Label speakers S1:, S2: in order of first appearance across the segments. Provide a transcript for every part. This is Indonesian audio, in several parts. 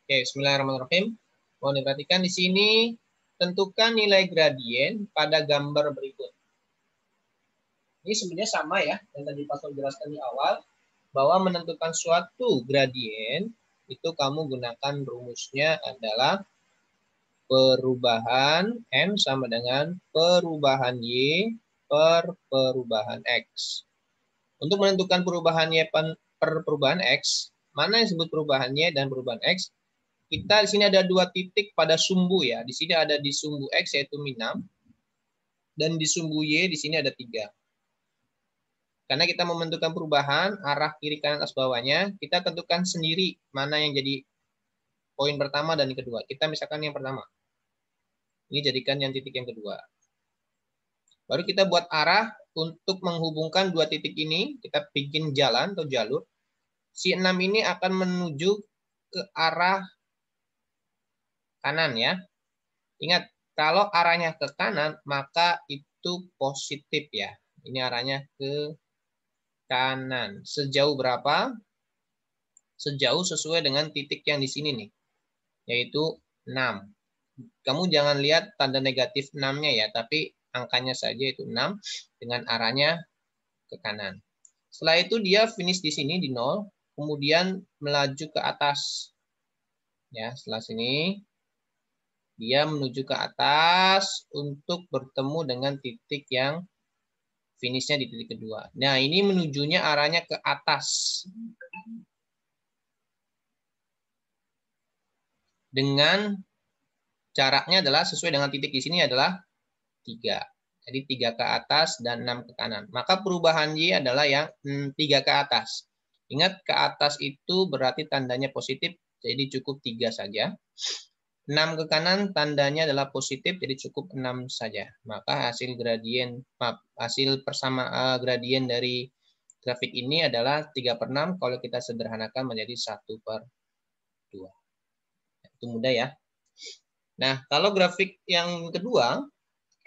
S1: Oke, bismillahirrahmanirrahim. Mohon diperhatikan di sini, tentukan nilai gradien pada gambar berikut. Ini sebenarnya sama ya, yang tadi Pak Sol jelaskan di awal, bahwa menentukan suatu gradien, itu kamu gunakan rumusnya adalah perubahan M sama dengan perubahan Y per perubahan X. Untuk menentukan perubahan Y per perubahan X, mana yang disebut perubahan Y dan perubahan X, kita di sini ada dua titik pada sumbu ya. Di sini ada di sumbu X yaitu min 6 dan di sumbu Y di sini ada 3. Karena kita menentukan perubahan arah kiri kanan atas bawahnya, kita tentukan sendiri mana yang jadi poin pertama dan yang kedua. Kita misalkan yang pertama. Ini jadikan yang titik yang kedua. Baru kita buat arah untuk menghubungkan dua titik ini, kita bikin jalan atau jalur. Si 6 ini akan menuju ke arah kanan ya. Ingat, kalau arahnya ke kanan, maka itu positif ya. Ini arahnya ke kanan. Sejauh berapa? Sejauh sesuai dengan titik yang di sini nih, yaitu 6. Kamu jangan lihat tanda negatif 6-nya ya, tapi angkanya saja itu 6 dengan arahnya ke kanan. Setelah itu dia finish di sini di 0, kemudian melaju ke atas. Ya, setelah sini dia menuju ke atas untuk bertemu dengan titik yang finishnya di titik kedua. Nah, ini menujunya arahnya ke atas. Dengan jaraknya adalah sesuai dengan titik di sini adalah 3. Jadi 3 ke atas dan 6 ke kanan. Maka perubahan Y adalah yang 3 ke atas. Ingat, ke atas itu berarti tandanya positif, jadi cukup 3 saja. 6 ke kanan tandanya adalah positif, jadi cukup 6 saja. Maka hasil gradien, hasil gradien dari grafik ini adalah 3/6 kalau kita sederhanakan menjadi 1/2. Itu mudah ya. Nah, kalau grafik yang kedua,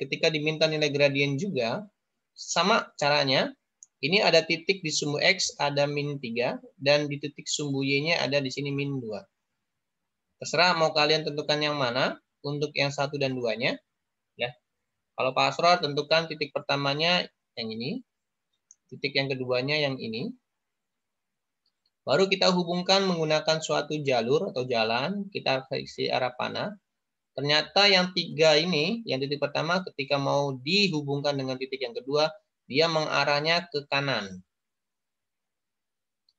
S1: ketika diminta nilai gradien juga, sama caranya. Ini ada titik di sumbu X, ada min 3, dan di titik sumbu Y-nya ada di sini min 2. Terserah mau kalian tentukan yang mana untuk yang 1 dan 2-nya. Ya. Kalau Pak Asror tentukan titik pertamanya yang ini, titik yang keduanya yang ini. Baru kita hubungkan menggunakan suatu jalur atau jalan, kita isi arah panah. Ternyata yang 3 ini, yang titik pertama ketika mau dihubungkan dengan titik yang kedua, dia mengarahnya ke kanan.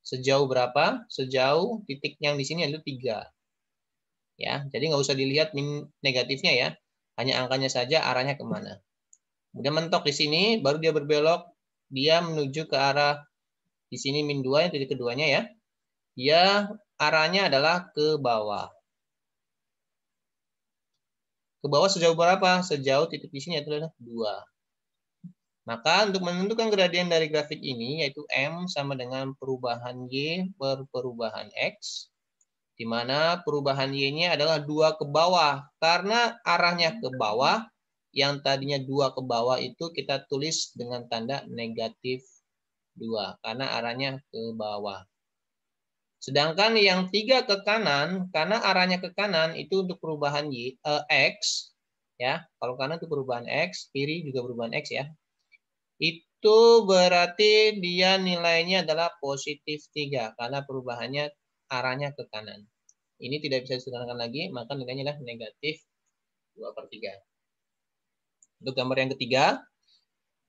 S1: Sejauh berapa? Sejauh titik yang di sini adalah 3. Ya, jadi nggak usah dilihat min negatifnya ya, hanya angkanya saja arahnya kemana. Kemudian mentok di sini, baru dia berbelok, dia menuju ke arah di sini min 2 yang titik keduanya ya. Dia arahnya adalah ke bawah. Ke bawah sejauh berapa? Sejauh titik di sini adalah 2. Maka untuk menentukan gradien dari grafik ini, yaitu M sama dengan perubahan Y per perubahan X, di mana perubahan Y-nya adalah 2 ke bawah. Karena arahnya ke bawah, yang tadinya 2 ke bawah itu kita tulis dengan tanda negatif 2. Karena arahnya ke bawah. Sedangkan yang 3 ke kanan, karena arahnya ke kanan itu untuk perubahan X. Ya, kalau kanan itu perubahan X, kiri juga perubahan X ya. Itu berarti dia nilainya adalah positif 3. Karena perubahannya arahnya ke kanan. Ini tidak bisa disederhanakan lagi, maka nilainya adalah negatif 2/3. Untuk gambar yang ketiga,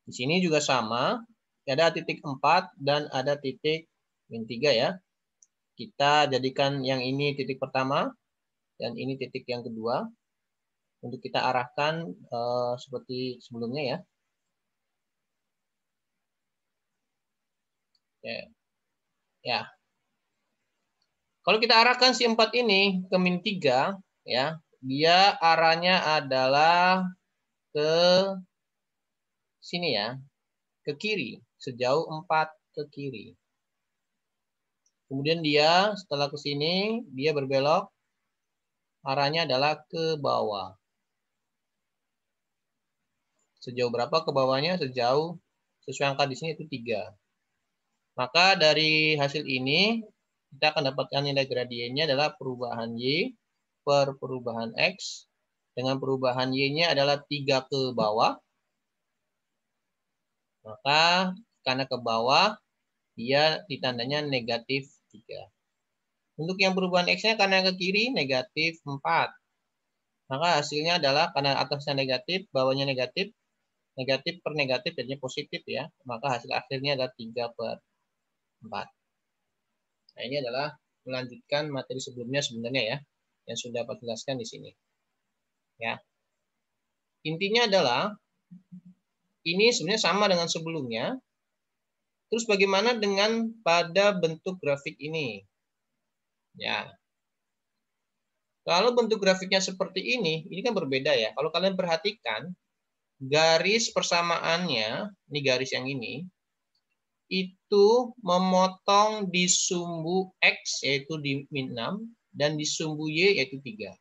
S1: di sini juga sama. Ada titik 4 dan ada titik min 3 ya. Kita jadikan yang ini titik pertama dan ini titik yang kedua. Untuk kita arahkan seperti sebelumnya ya. Ya. Kalau kita arahkan si 4 ini ke min 3, ya, dia arahnya adalah ke sini ya, ke kiri, sejauh 4 ke kiri. Kemudian dia setelah ke sini, dia berbelok, arahnya adalah ke bawah. Sejauh berapa ke bawahnya? Sejauh sesuai angka di sini itu 3. Maka dari hasil ini, kita akan dapatkan nilai gradiennya adalah perubahan Y per perubahan X. Dengan perubahan Y-nya adalah 3 ke bawah. Maka karena ke bawah, dia ditandanya negatif 3. Untuk yang perubahan X-nya karena ke kiri, negatif 4. Maka hasilnya adalah karena atasnya negatif, bawahnya negatif, negatif per negatif jadinya positif ya. Maka hasil akhirnya adalah 3 per 4. Nah, ini adalah melanjutkan materi sebelumnya sebenarnya ya, yang sudah dapat jelaskan di sini. Ya. Intinya adalah ini sebenarnya sama dengan sebelumnya. Terus bagaimana dengan pada bentuk grafik ini? Ya. Kalau bentuk grafiknya seperti ini kan berbeda ya. Kalau kalian perhatikan, garis persamaannya, ini garis yang ini, itu memotong di sumbu X, yaitu di min 6, dan di sumbu Y, yaitu 3.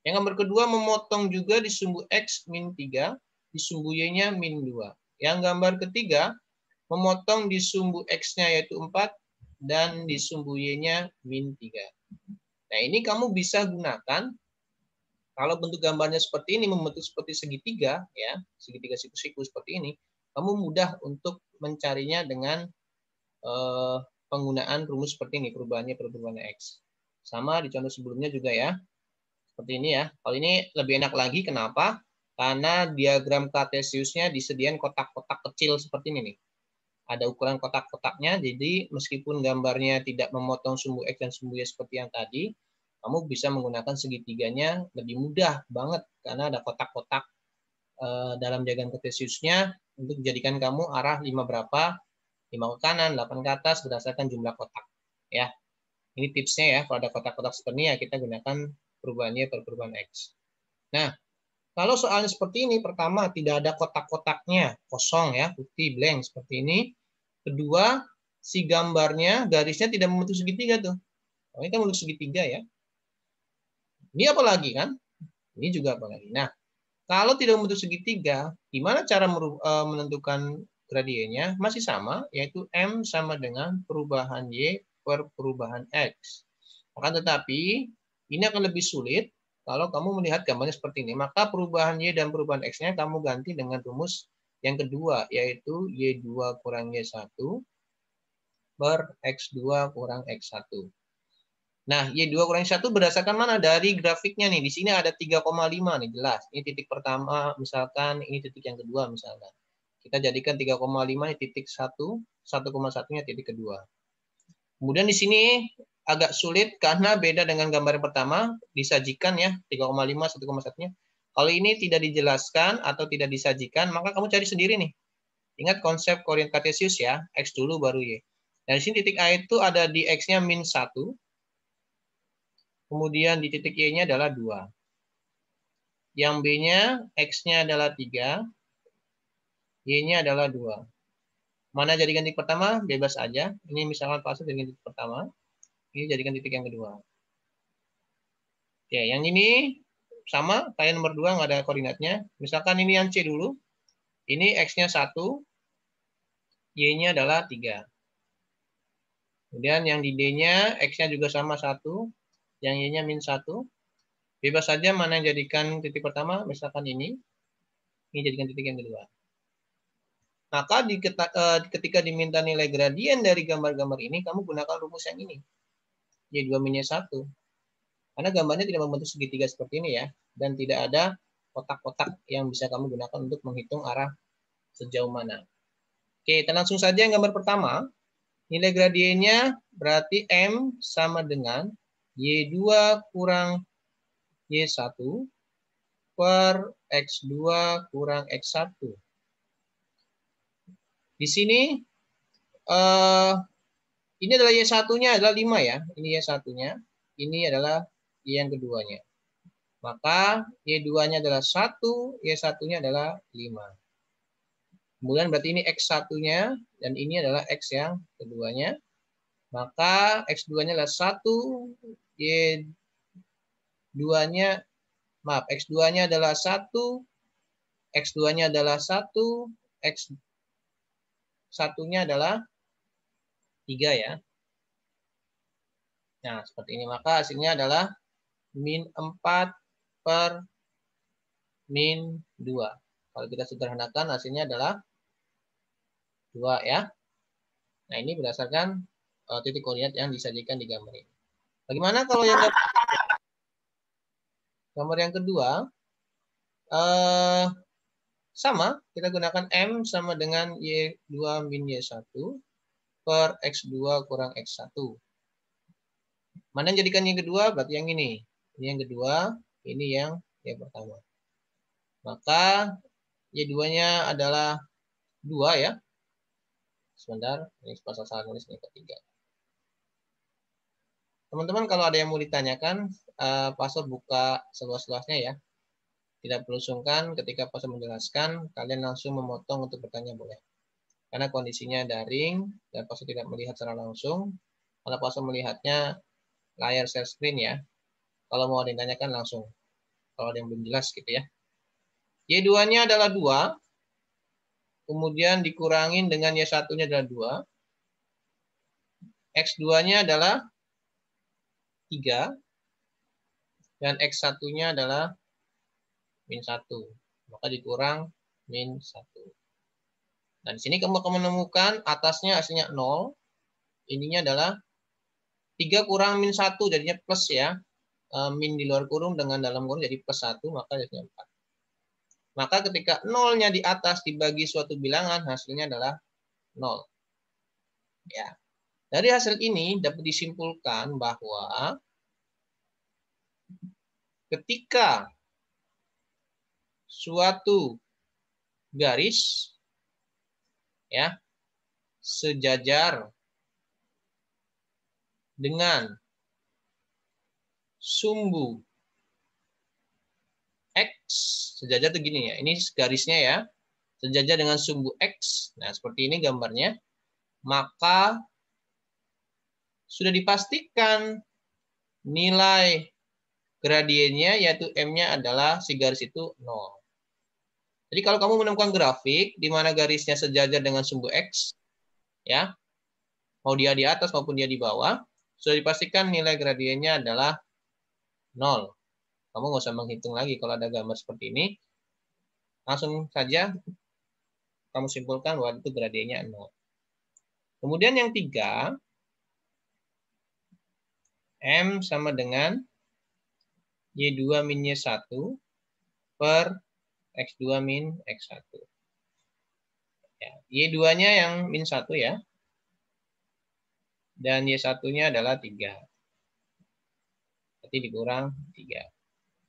S1: Yang gambar kedua memotong juga di sumbu X min 3, di sumbu Y-nya min 2. Yang gambar ketiga memotong di sumbu X-nya yaitu 4, dan di sumbu Y-nya min 3. Nah, ini kamu bisa gunakan, kalau bentuk gambarnya seperti ini, membentuk seperti segitiga, ya, segitiga siku-siku seperti ini, kamu mudah untuk mencarinya dengan penggunaan rumus seperti ini, perubahannya per perubahan X. Sama di contoh sebelumnya juga ya, seperti ini ya. Kalau ini lebih enak lagi, kenapa? Karena diagram kartesiusnya disediakan kotak-kotak kecil seperti ini nih. Ada ukuran kotak-kotaknya, jadi meskipun gambarnya tidak memotong sumbu X dan sumbu Y seperti yang tadi, kamu bisa menggunakan segitiganya lebih mudah banget, karena ada kotak-kotak dalam diagram kartesiusnya untuk dijadikan kamu arah 5 berapa, 5 ke kanan, 8 ke atas, berdasarkan jumlah kotak. Ya, ini tipsnya ya, kalau ada kotak-kotak seperti ini, ya kita gunakan perubahannya per perubahan X. Nah, kalau soalnya seperti ini, pertama tidak ada kotak-kotaknya, kosong ya, putih, blank seperti ini. Kedua, si gambarnya, garisnya tidak membentuk segitiga tuh. Oh, ini kan membentuk segitiga ya. Ini apa lagi kan? Ini juga apa lagi. Nah, kalau tidak membentuk segitiga, gimana cara menentukan gradiennya? Masih sama, yaitu M sama dengan perubahan Y per perubahan X. Akan tetapi, ini akan lebih sulit kalau kamu melihat gambarnya seperti ini. Maka perubahan Y dan perubahan X-nya kamu ganti dengan rumus yang kedua, yaitu Y2 kurang Y1 per X2 kurang X1. Nah, Y2 kurang Y1 berdasarkan mana? Dari grafiknya nih. Di sini ada 3,5 nih, jelas. Ini titik pertama, misalkan ini titik yang kedua misalkan. Kita jadikan 3,5 ini titik 1, 1,1-nya titik kedua. Kemudian di sini agak sulit karena beda dengan gambar yang pertama, disajikan ya, 3,5, 1,1-nya. Kalau ini tidak dijelaskan atau tidak disajikan, maka kamu cari sendiri nih. Ingat konsep koordinat kartesius ya, X dulu baru Y. Dan di sini titik A itu ada di X-nya min 1, kemudian di titik Y-nya adalah 2. Yang B-nya, X-nya adalah 3, Y-nya adalah 2. Mana jadikan titik pertama? Bebas aja. Ini misalkan pasal jadikan titik pertama, ini jadikan titik yang kedua. Oke, yang ini sama, kayak nomor 2 nggak ada koordinatnya. Misalkan ini yang C dulu, ini X-nya 1, Y-nya adalah 3. Kemudian yang di D-nya, X-nya juga sama 1, yang Y-nya min 1. Bebas saja mana yang jadikan titik pertama, misalkan ini jadikan titik yang kedua. Maka ketika diminta nilai gradien dari gambar-gambar ini, kamu gunakan rumus yang ini. Y2 min Y1. Karena gambarnya tidak membentuk segitiga seperti ini ya, dan tidak ada kotak-kotak yang bisa kamu gunakan untuk menghitung arah sejauh mana. Oke, kita langsung saja yang gambar pertama. Nilai gradiennya berarti M sama dengan Y2 kurang Y1 per X2 kurang X1. Di sini ini adalah Y1-nya adalah 5 ya. Ini Y1-nya. Ini adalah Y yang keduanya. Maka Y2-nya adalah 1, Y1-nya adalah 5. Kemudian berarti ini X1-nya, dan ini adalah X yang keduanya. Maka X2-nya adalah 1, Y2-nya, maaf, X2-nya adalah 1, X2-nya adalah 1, X1-nya adalah 3 ya. Nah, seperti ini. Maka hasilnya adalah min 4 per min 2. Kalau kita sederhanakan hasilnya adalah 2 ya. Nah, ini berdasarkan titik koordinat yang disajikan di gambar ini. Bagaimana kalau yang gambar yang kedua? Sama, kita gunakan M sama dengan Y2 min Y1 per X2 kurang X1. Mana yang jadikan yang kedua? Berarti yang ini. Ini yang kedua, ini yang pertama. Maka Y2-nya adalah 2 ya. Sebentar, ini pasal salah nulis yang ketiga. Teman-teman kalau ada yang mau ditanyakan, Pastor buka seluas-luasnya ya. Tidak perlu sungkan ketika Pastor menjelaskan, kalian langsung memotong untuk bertanya boleh. Karena kondisinya daring dan Pastor tidak melihat secara langsung. Kalau Pastor melihatnya layar share screen ya. Kalau mau ditanyakan langsung. Kalau ada yang belum jelas gitu ya. Y2-nya adalah 2. Kemudian dikurangin dengan Y1-nya adalah 2. X2-nya adalah 3. Dan X1-nya adalah min 1. Maka dikurang min 1. Nah, di sini kamu akan menemukan atasnya hasilnya 0. Ininya adalah 3 kurang min 1, jadinya plus ya. Min di luar kurung dengan dalam kurung jadi plus 1, maka hasilnya 4. Maka ketika 0-nya di atas dibagi suatu bilangan, hasilnya adalah 0. Ya. Dari hasil ini dapat disimpulkan bahwa ketika suatu garis ya sejajar dengan sumbu X, sejajar itu gini ya, ini garisnya ya, sejajar dengan sumbu X, nah seperti ini gambarnya, maka sudah dipastikan nilai gradiennya yaitu M-nya adalah si garis itu 0. Jadi kalau kamu menemukan grafik di mana garisnya sejajar dengan sumbu X, ya, mau dia di atas maupun dia di bawah, sudah dipastikan nilai gradiennya adalah 0. Kamu nggak usah menghitung lagi kalau ada gambar seperti ini. Langsung saja kamu simpulkan bahwa itu gradiennya 0. Kemudian yang 3, M sama dengan Y2 min Y1 per X2 min X1. Ya, Y2-nya yang min 1 ya. Dan Y1-nya adalah 3. Berarti dikurang 3.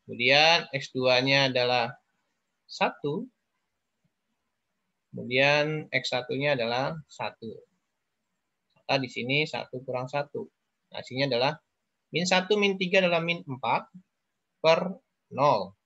S1: Kemudian X2-nya adalah 1. Kemudian X1-nya adalah 1. Maka di sini 1 kurang 1. Hasilnya adalah min 1 min 3 adalah min 4 per 0.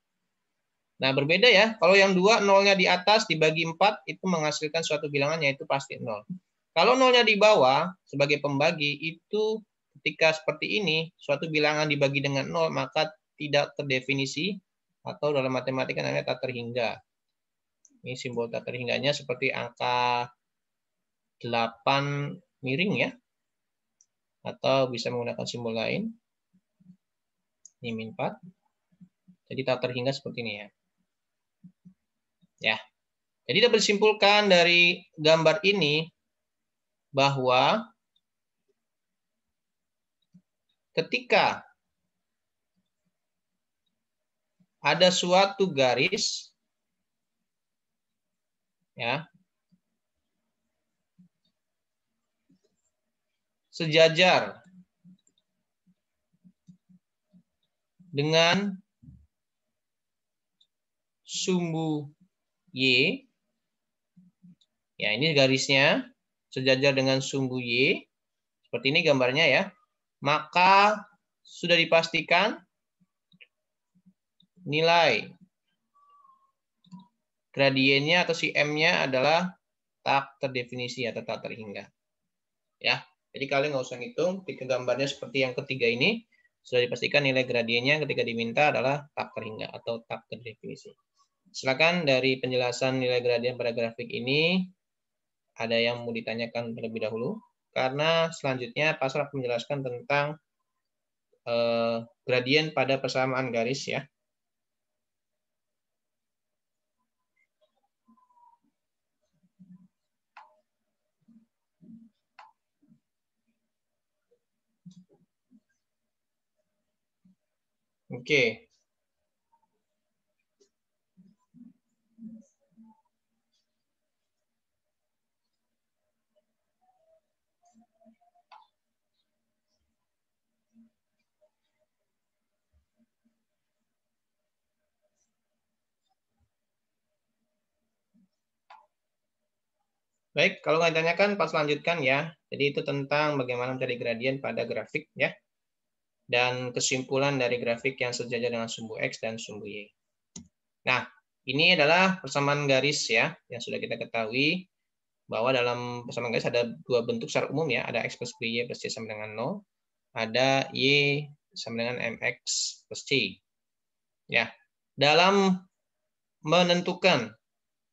S1: Nah, berbeda ya. Kalau yang 2, 0-nya di atas dibagi 4, itu menghasilkan suatu bilangan yaitu pasti 0. Kalau 0-nya di bawah, sebagai pembagi, itu ketika seperti ini, suatu bilangan dibagi dengan 0, maka tidak terdefinisi, atau dalam matematika namanya tak terhingga. Ini simbol tak terhingganya seperti angka 8 miring ya. Atau bisa menggunakan simbol lain. Ini min 4. Jadi tak terhingga seperti ini ya. Ya. Jadi dapat disimpulkan dari gambar ini bahwa ketika ada suatu garis ya sejajar dengan sumbu Y, ya ini garisnya sejajar dengan sumbu Y, seperti ini gambarnya ya, maka sudah dipastikan nilai gradiennya atau si M-nya adalah tak terdefinisi atau tak terhingga. Ya, jadi kalian nggak usah ngitung, ketika gambarnya seperti yang ketiga ini, sudah dipastikan nilai gradiennya ketika diminta adalah tak terhingga atau tak terdefinisi. Silakan dari penjelasan nilai gradien pada grafik ini, ada yang mau ditanyakan terlebih dahulu? Karena selanjutnya Pastor akan menjelaskan tentang gradien pada persamaan garis ya. Oke. Baik, kalau nggak ditanyakan, pas lanjutkan ya. Jadi itu tentang bagaimana mencari gradien pada grafik ya. Dan kesimpulan dari grafik yang sejajar dengan sumbu X dan sumbu Y. Nah, ini adalah persamaan garis ya, yang sudah kita ketahui bahwa dalam persamaan garis ada dua bentuk secara umum ya. Ada X plus BY plus C sama dengan 0. Ada Y sama dengan MX plus C. Ya, dalam menentukan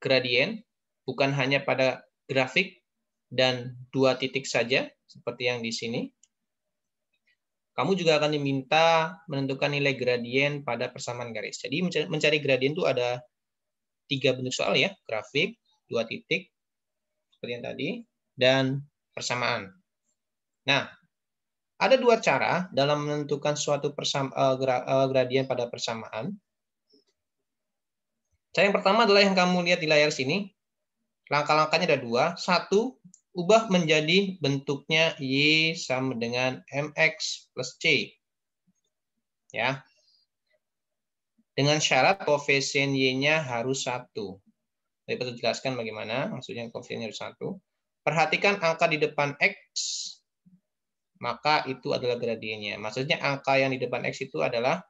S1: gradien, bukan hanya pada grafik dan dua titik saja, seperti yang di sini. Kamu juga akan diminta menentukan nilai gradien pada persamaan garis. Jadi mencari gradien itu ada 3 bentuk soal ya, grafik, dua titik, seperti yang tadi, dan persamaan. Nah, ada dua cara dalam menentukan suatu gradien pada persamaan. Cara yang pertama adalah yang kamu lihat di layar sini. Langkah-langkahnya ada dua. Satu, ubah menjadi bentuknya Y sama dengan MX plus C. Ya. Dengan syarat koefisien Y-nya harus 1. Saya perlu jelaskan bagaimana maksudnya koefisiennya harus 1. Perhatikan angka di depan X, maka itu adalah gradiennya. Maksudnya angka yang di depan X itu adalah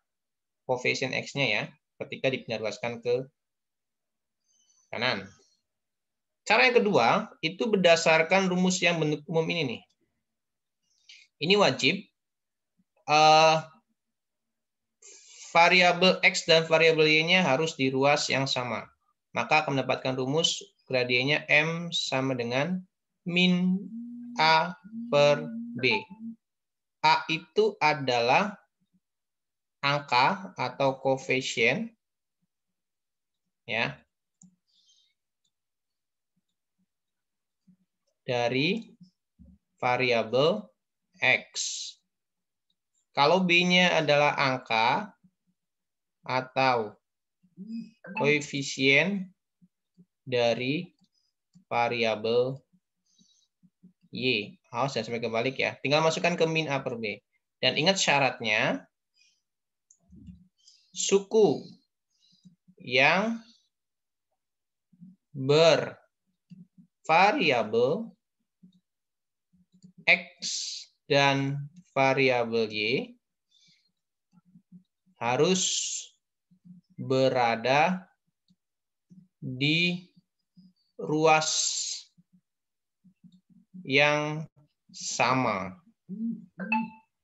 S1: koefisien X-nya ya, ketika dipindah-luaskan ke kanan. Cara yang kedua, itu berdasarkan rumus yang bentuk umum ini nih. Ini wajib. Variabel X dan variabel Y-nya harus di ruas yang sama. Maka akan mendapatkan rumus gradiennya M sama dengan min A per B. A itu adalah angka atau koefisien ya, dari variabel X. Kalau B-nya adalah angka atau koefisien dari variabel Y. Awas jangan sampai kebalik ya. Tinggal masukkan ke min A per B. Dan ingat syaratnya, suku yang bervariabel X dan variabel Y harus berada di ruas yang sama.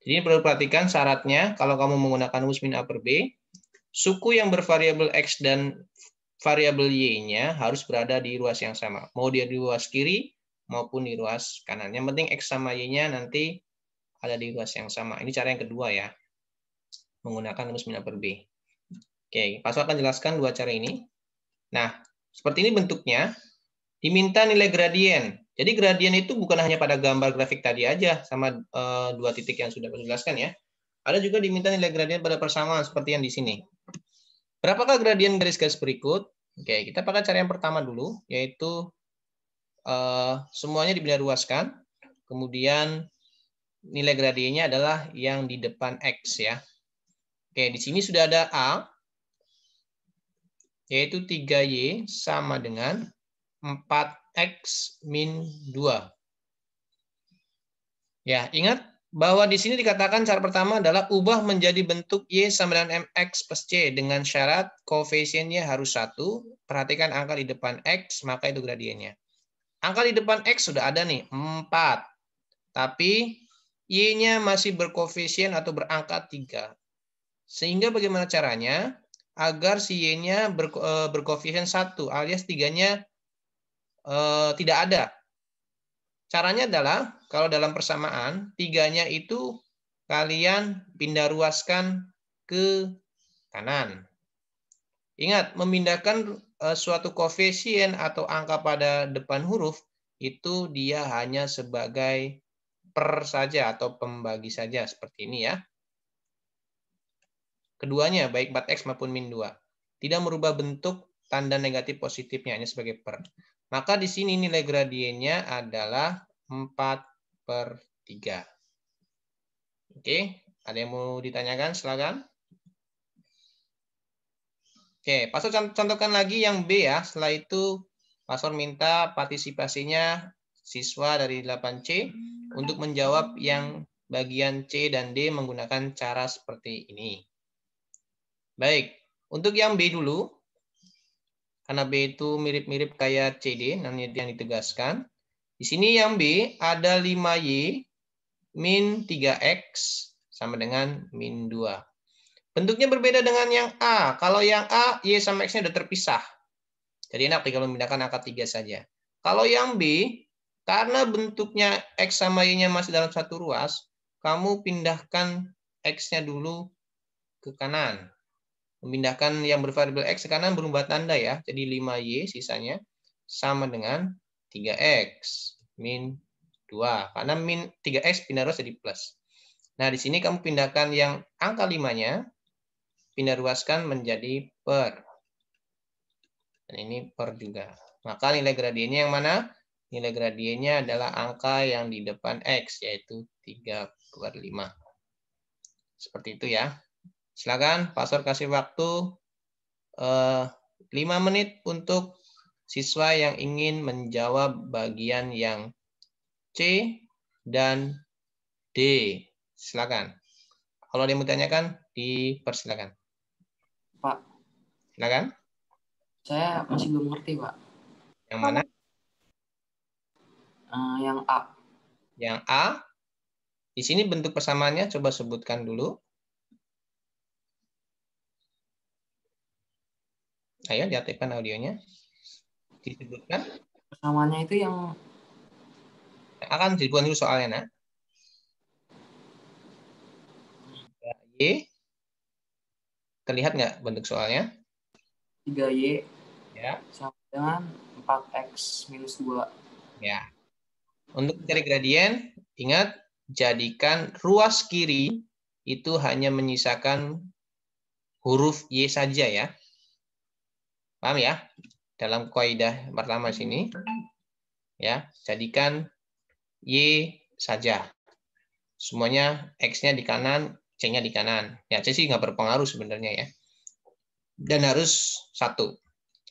S1: Jadi perlu perhatikan syaratnya kalau kamu menggunakan rumus min A per B, suku yang bervariabel X dan variabel Y-nya harus berada di ruas yang sama. Mau dia di ruas kiri maupun di ruas kanan. Yang penting X sama Y-nya nanti ada di ruas yang sama. Ini cara yang kedua ya, menggunakan rumus min A per B. Oke, Pak Soal akan jelaskan dua cara ini. Nah, seperti ini bentuknya. Diminta nilai gradien. Jadi gradien itu bukan hanya pada gambar grafik tadi aja, sama dua titik yang sudah saya jelaskan ya. Ada juga diminta nilai gradien pada persamaan seperti yang di sini. Berapakah gradien garis-garis berikut? Oke, kita pakai cara yang pertama dulu, yaitu semuanya dibindah-luaskan. Kemudian nilai gradiennya adalah yang di depan X ya. Oke, di sini sudah ada A, yaitu 3Y sama dengan 4X min 2. Ya, ingat bahwa di sini dikatakan cara pertama adalah ubah menjadi bentuk Y sama dengan MX plus C dengan syarat koefisiennya harus 1. Perhatikan angka di depan X, maka itu gradiennya. Angka di depan X sudah ada nih, 4. Tapi Y-nya masih berkoefisien atau berangka 3. Sehingga bagaimana caranya? Agar si Y-nya berkoefisien 1 alias 3-nya tidak ada. Caranya adalah kalau dalam persamaan 3-nya itu kalian pindah ruaskan ke kanan. Ingat, memindahkan suatu koefisien atau angka pada depan huruf itu dia hanya sebagai per saja atau pembagi saja seperti ini ya. Keduanya baik 4x maupun min 2. Tidak merubah bentuk tanda negatif positifnya hanya sebagai per. Maka di sini nilai gradiennya adalah 4/3. Oke, ada yang mau ditanyakan? Silakan. Oke, Pastor contohkan lagi yang B ya. Setelah itu Pastor minta partisipasinya siswa dari 8C untuk menjawab yang bagian C dan D menggunakan cara seperti ini. Baik, untuk yang B dulu, karena B itu mirip-mirip kayak CD, namanya yang ditegaskan. Di sini yang B ada 5Y min 3X sama dengan min 2. Bentuknya berbeda dengan yang A. Kalau yang A, Y sama X-nya sudah terpisah. Jadi enak kalau memindahkan angka 3 saja. Kalau yang B, karena bentuknya X sama Y-nya masih dalam satu ruas, kamu pindahkan X-nya dulu ke kanan. Memindahkan yang bervariabel X ke kanan berubah tanda ya. Jadi 5Y sisanya sama dengan 3X min 2. Karena min 3X pindah ruas jadi plus. Nah, di sini kamu pindahkan yang angka 5-nya, pindah ruaskan menjadi per. Dan ini per juga. Maka nilai gradiennya yang mana? Nilai gradiennya adalah angka yang di depan X, yaitu 3/5. Seperti itu ya. Silakan, Pastor kasih waktu 5 menit untuk siswa yang ingin menjawab bagian yang C dan D. Silakan. Kalau ada yang mau tanyakan, dipersilakan.
S2: Pak.
S1: Silakan.
S2: Saya masih belum ngerti, Pak.
S1: Yang mana?
S2: Yang A.
S1: Yang A. Di sini bentuk persamaannya coba sebutkan dulu. Ayo diaktifkan audionya. Disebutkan.
S2: Persamaannya itu yang
S1: Akan disebutkan dulu soalnya, nak. Y. Terlihat nggak bentuk soalnya?
S2: 3Y
S1: Ya.
S2: sama dengan 4X minus 2.
S1: Ya. Untuk mencari gradien, ingat jadikan ruas kiri itu hanya menyisakan huruf Y saja ya. Paham ya? Dalam kaidah pertama sini ya, jadikan Y saja. Semuanya X-nya di kanan, C-nya di kanan. Ya, C sih nggak berpengaruh sebenarnya ya. Dan harus 1.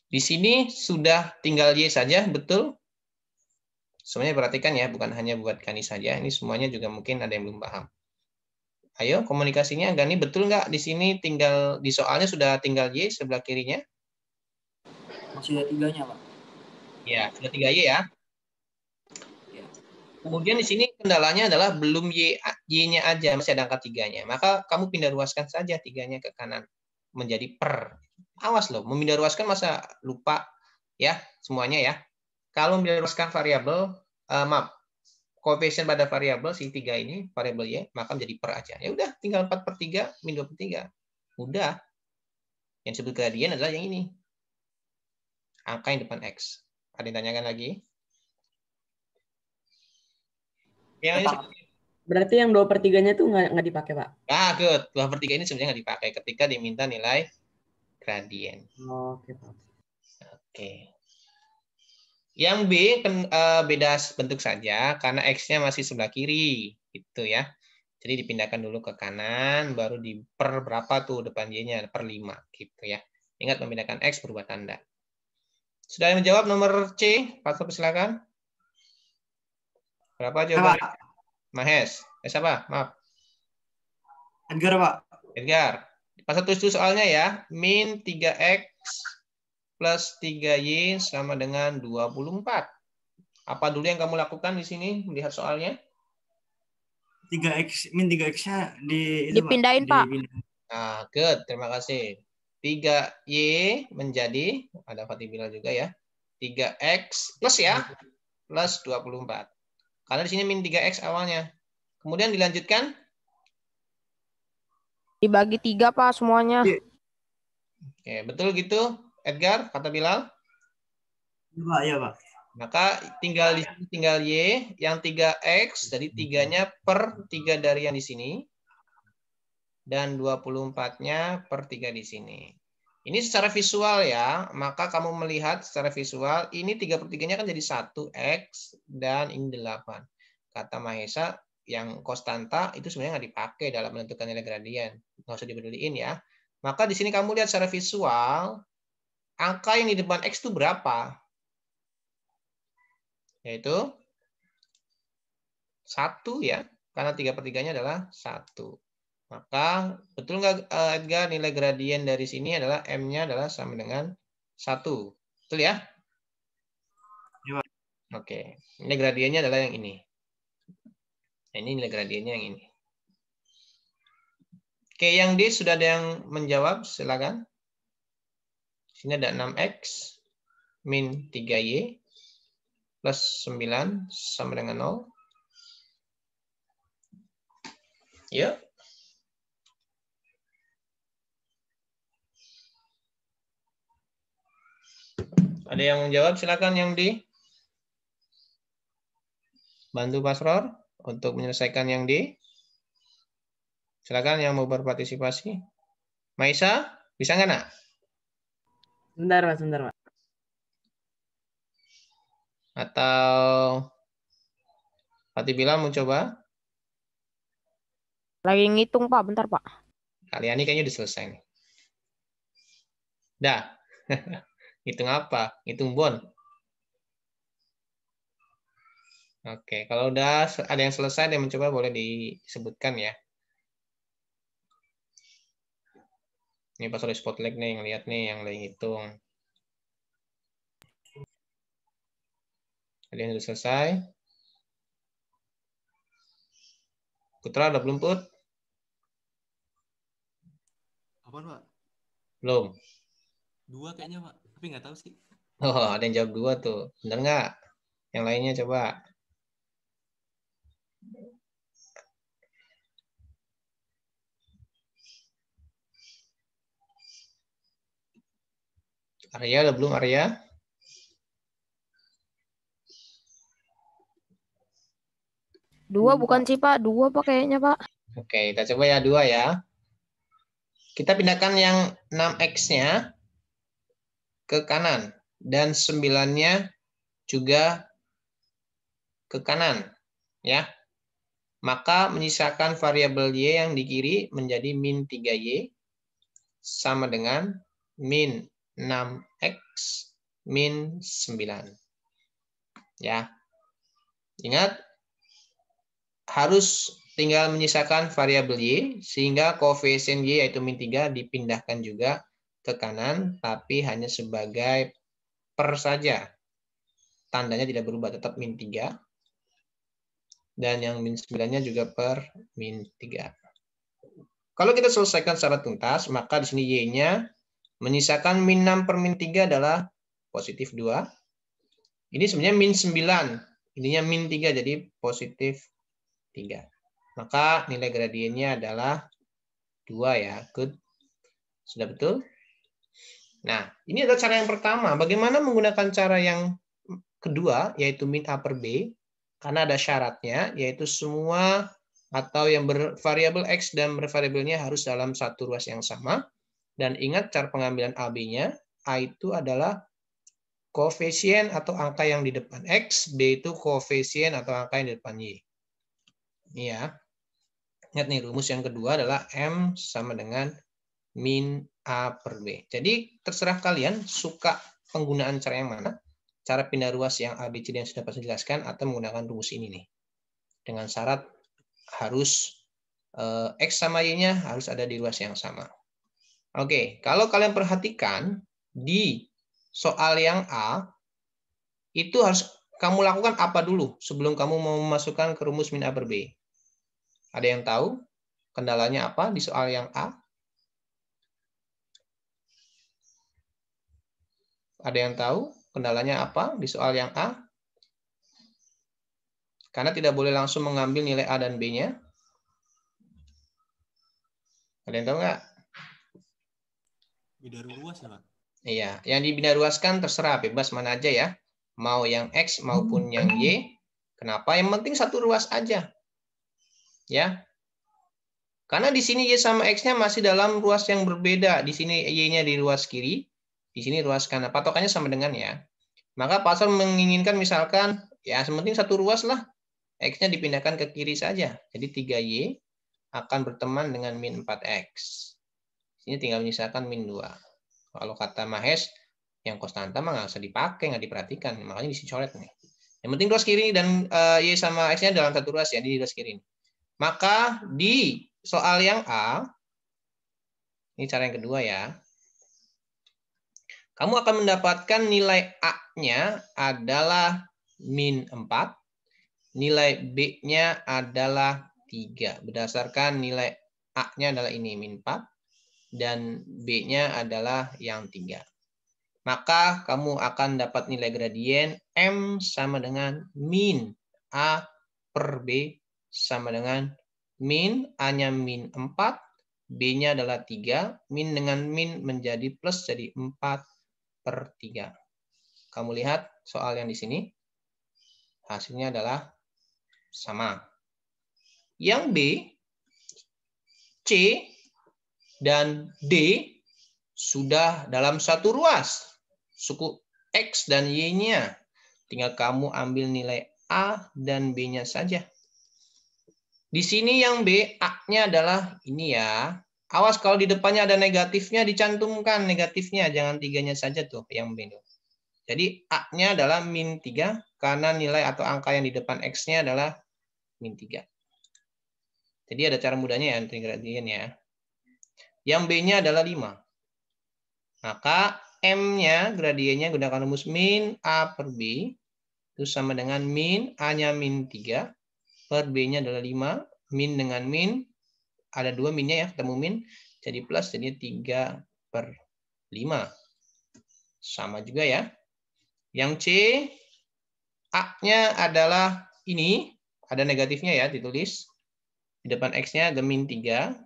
S1: Di sini sudah tinggal Y saja, betul? Semuanya perhatikan ya, bukan hanya buat Gani saja. Ini semuanya juga mungkin ada yang belum paham. Ayo, komunikasinya Gani, betul nggak di sini tinggal di soalnya sudah tinggal Y sebelah kirinya?
S2: Masih ada 3-nya, Pak.
S1: Ya, sudah 3Y ya. Kemudian di sini kendalanya adalah belum Y-nya aja, masih ada angka 3-nya. Maka kamu pindah ruaskan saja 3-nya ke kanan. Menjadi per. Awas loh, memindah ruaskan masa lupa ya semuanya ya. Kalau memindah ruaskan variabel, koefisien pada variabel si 3 ini, variabel Y, maka menjadi per aja. Ya udah, tinggal 4/3, min 2/3. Udah. Yang disebut gradien adalah yang ini. Angka yang depan X. Ada yang tanyakan lagi? Yang ini
S3: berarti yang 2/3-nya itu nggak dipakai, Pak?
S1: good. 2/3 ini sebenarnya nggak dipakai ketika diminta nilai gradien.
S3: Oke, Pak.
S1: Oke. Yang B beda bentuk saja karena X-nya masih sebelah kiri. Gitu ya. Jadi dipindahkan dulu ke kanan, baru di per berapa tuh depan Y-nya? Per 5. Gitu ya. Ingat memindahkan X berubah tanda. Sudah yang menjawab nomor C? Pastor silakan. Berapa jawaban? Mahes. Siapa? Maaf.
S2: Edgar, Pak.
S1: Edgar. Pasal tulis soalnya ya. Min 3X plus 3Y sama dengan 24. Apa dulu yang kamu lakukan di sini? Melihat soalnya.
S2: 3X, min 3X-nya
S4: dipindahin, Pak.
S1: Nah, good. Terima kasih. 3Y menjadi, ada Fatibila juga ya. 3X plus ya. Plus 24. Karena di sini min 3X awalnya. Kemudian dilanjutkan
S4: Dibagi 3 Pak semuanya.
S1: Oke, betul gitu, Edgar, kata Bilal?
S2: Iya, Pak. Iya, Pak.
S1: Maka tinggal di sini tinggal Y, yang 3X, jadi 3-nya per 3 dari yang di sini. Dan 24-nya per 3 di sini. Ini secara visual ya, maka kamu melihat secara visual, ini 3/3-nya kan jadi 1X, dan ini 8. Kata Mahesa, yang konstanta itu sebenarnya nggak dipakai dalam menentukan nilai gradien. Nggak usah dipeduliin ya. Maka di sini kamu lihat secara visual, angka yang di depan X itu berapa? Yaitu 1 ya, karena 3/3-nya adalah 1. Maka betul nggak Edgar, nilai gradien dari sini adalah M-nya adalah sama dengan 1. Betul ya?
S2: Iya, Pak.
S1: Oke. Nilai gradiennya adalah yang ini. Nah, ini nilai gradiennya yang ini. Oke, yang D sudah ada yang menjawab, silakan. Sini ada 6X min 3Y plus 9 sama dengan 0. Yuk. Ada yang menjawab, silakan yang D. Bantu Pasror untuk menyelesaikan yang D. Silakan yang mau berpartisipasi. Maisa, bisa nggak nak?
S3: Sebentar, Pak. Sebentar, Pak.
S1: Atau Fatih Bilal mau coba?
S4: Lagi ngitung Pak, bentar Pak.
S1: Kalian ini kayaknya udah selesai nih. Dah. Hitung apa? Hitung bon. Oke, kalau udah ada yang selesai dan mencoba boleh disebutkan ya. Ini pas oleh spotlight nih, ngeliat nih yang lagi hitung. Ada yang sudah selesai? Putra udah belum, Put?
S5: Apaan, Pak?
S1: Belum.
S5: 2 kayaknya, Pak. Tapi nggak tahu sih.
S1: Oh, ada yang jawab 2 tuh. Bener nggak? Yang lainnya coba. Arya udah belum, Arya?
S4: Dua bukan sih Pak, 2 Pak kayaknya Pak.
S1: Oke, kita coba ya 2 ya. Kita pindahkan yang 6X-nya ke kanan. Dan 9-nya juga ke kanan. Ya. Maka menyisakan variabel Y yang di kiri menjadi min 3Y sama dengan min 6X min 9. Ya. Ingat, harus tinggal menyisakan variabel Y, sehingga koefisien Y yaitu min 3 dipindahkan juga ke kanan, tapi hanya sebagai per saja. Tandanya tidak berubah, tetap min 3. Dan yang min 9-nya juga per min 3. Kalau kita selesaikan secara tuntas, maka di sini Y-nya menyisakan min 6 per min 3 adalah positif 2. Ini sebenarnya min 9. Ininya min 3, jadi positif 3. Maka nilai gradiennya adalah 2 ya. Good. Sudah betul? Nah, ini adalah cara yang pertama. Bagaimana menggunakan cara yang kedua, yaitu min A per B. Karena ada syaratnya, yaitu semua atau yang bervariabel X dan bervariabelnya harus dalam satu ruas yang sama. Dan ingat cara pengambilan AB-nya, A itu adalah koefisien atau angka yang di depan X, B itu koefisien atau angka yang di depan Y. Ini ya. Ingat nih, rumus yang kedua adalah M sama dengan min A per B. Jadi terserah kalian suka penggunaan cara yang mana. Cara pindah ruas yang ABCD yang sudah pasti jelaskan atau menggunakan rumus ini nih. Dengan syarat harus X sama Y-nya harus ada di ruas yang sama. Oke, kalau kalian perhatikan di soal yang A, itu harus kamu lakukan apa dulu sebelum kamu mau memasukkan ke rumus min A per B? Ada yang tahu kendalanya apa di soal yang A? Ada yang tahu kendalanya apa di soal yang A? Karena tidak boleh langsung mengambil nilai A dan B-nya. Ada yang tahu nggak?
S5: Beda ruas ya, Pak?
S1: Iya, yang dibinaruaskan terserah, bebas mana aja ya. Mau yang X maupun yang Y. Kenapa? Yang penting satu ruas aja. Ya. Karena di sini Y sama X-nya masih dalam ruas yang berbeda. Di sini Y-nya di ruas kiri, di sini ruas kanan. Patokannya sama dengan ya. Maka pasal menginginkan misalkan, ya sementing satu ruas lah. X-nya dipindahkan ke kiri saja. Jadi 3Y akan berteman dengan min 4X. Ini tinggal menyisakan min 2. Kalau kata Mahes, yang konstanta mah nggak usah dipakai, nggak diperhatikan. Makanya bisa coret nih. Yang penting ruas kiri dan Y sama X-nya dalam satu ruas ya, di ruas kiri. Maka di soal yang A, ini cara yang kedua ya, kamu akan mendapatkan nilai A-nya adalah min 4, nilai B-nya adalah 3. Berdasarkan nilai A-nya adalah ini, min 4, dan B-nya adalah yang 3. Maka kamu akan dapat nilai gradien M sama dengan min A per B sama dengan min A-nya min 4, B-nya adalah 3, min dengan min menjadi plus jadi 4/3. Kamu lihat soal yang di sini, hasilnya adalah sama. Yang B, C, dan D sudah dalam satu ruas. Suku X dan Y-nya. Tinggal kamu ambil nilai A dan B-nya saja. Di sini yang B, A-nya adalah ini ya. Awas kalau di depannya ada negatifnya, dicantumkan negatifnya. Jangan 3-nya saja tuh yang B. Jadi A-nya adalah min 3 karena nilai atau angka yang di depan X-nya adalah min 3. Jadi ada cara mudahnya ya, anti gradien ya. Yang B-nya adalah 5. Maka M-nya, gradiennya gunakan rumus min A per B. Itu sama dengan min A-nya min 3. Per B-nya adalah 5. Min dengan min, ada 2 minnya ya, ketemu min. Jadi plus, jadi 3/5. Sama juga ya. Yang C, A-nya adalah ini. Ada negatifnya ya, ditulis. Di depan X-nya ada min 3.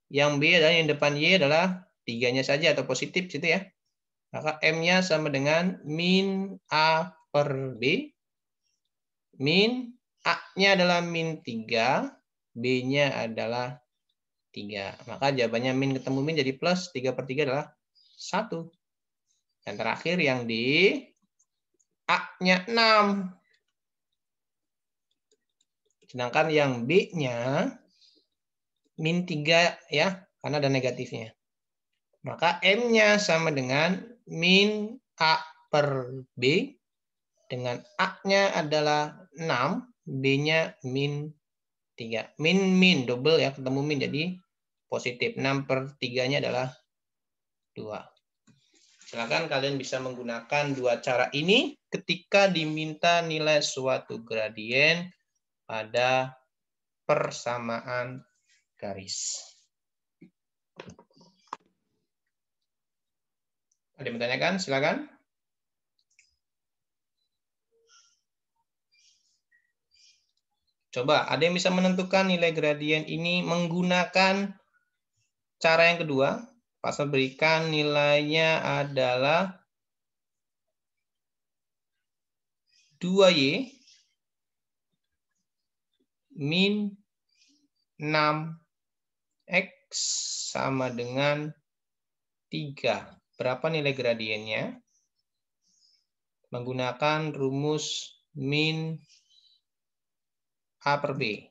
S1: Yang B adalah yang depan Y adalah 3-nya saja atau positif gitu ya. Maka M-nya sama dengan min A per B. Min A-nya adalah min 3. B-nya adalah 3. Maka jawabannya min ketemu min jadi plus. 3/3 adalah 1. Dan terakhir yang di A-nya 6. Sedangkan yang B-nya min 3 ya. Karena ada negatifnya. Maka M-nya sama dengan min A per B. Dengan A-nya adalah 6. B-nya min 3. Min, double ya. Ketemu min jadi positif. 6/3-nya adalah 2. Silakan kalian bisa menggunakan dua cara ini ketika diminta nilai suatu gradien pada persamaan garis. Ada yang bertanyakan? Silakan. Coba, ada yang bisa menentukan nilai gradien ini menggunakan cara yang kedua? Pasal berikan nilainya adalah 2Y min 6X sama dengan 3. Berapa nilai gradiennya? Menggunakan rumus min A per B.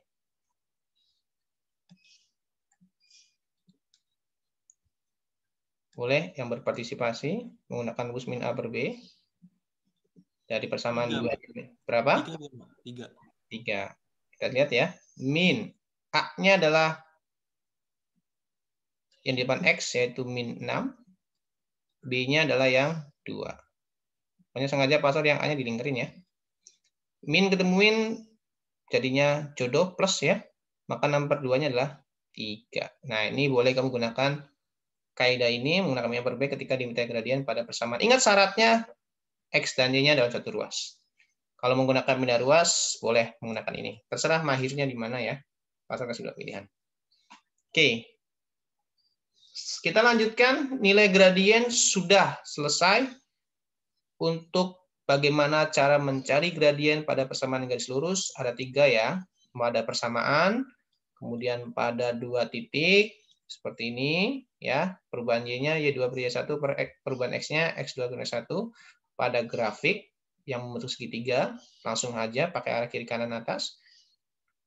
S1: Boleh yang berpartisipasi menggunakan rumus min A per B. Dari persamaan 2. Berapa?
S5: 3.
S1: 3. Kita lihat ya. Min A-nya adalah yang di depan X yaitu min 6. B-nya adalah yang 2. Pokoknya sengaja pasal yang A-nya dilingkarin ya. Min ketemu min jadinya jodoh plus ya. Maka 6/2-nya adalah 3. Nah ini boleh kamu gunakan kaidah ini menggunakan min per B ketika diminta gradien pada persamaan. Ingat syaratnya X dan Y-nya dalam satu ruas. Kalau menggunakan beda ruas, boleh menggunakan ini. Terserah mahirnya di mana ya. Pasal kasih dua pilihan. Oke. kita lanjutkan. Nilai gradien sudah selesai. Untuk bagaimana cara mencari gradien pada persamaan garis lurus, ada 3 ya. Pada persamaan, kemudian pada 2 titik, seperti ini. Ya, perubahan Y-nya Y2 per Y1 per perubahan X-nya X2 per X1. Pada grafik yang membentuk segitiga, langsung aja pakai arah kiri kanan atas.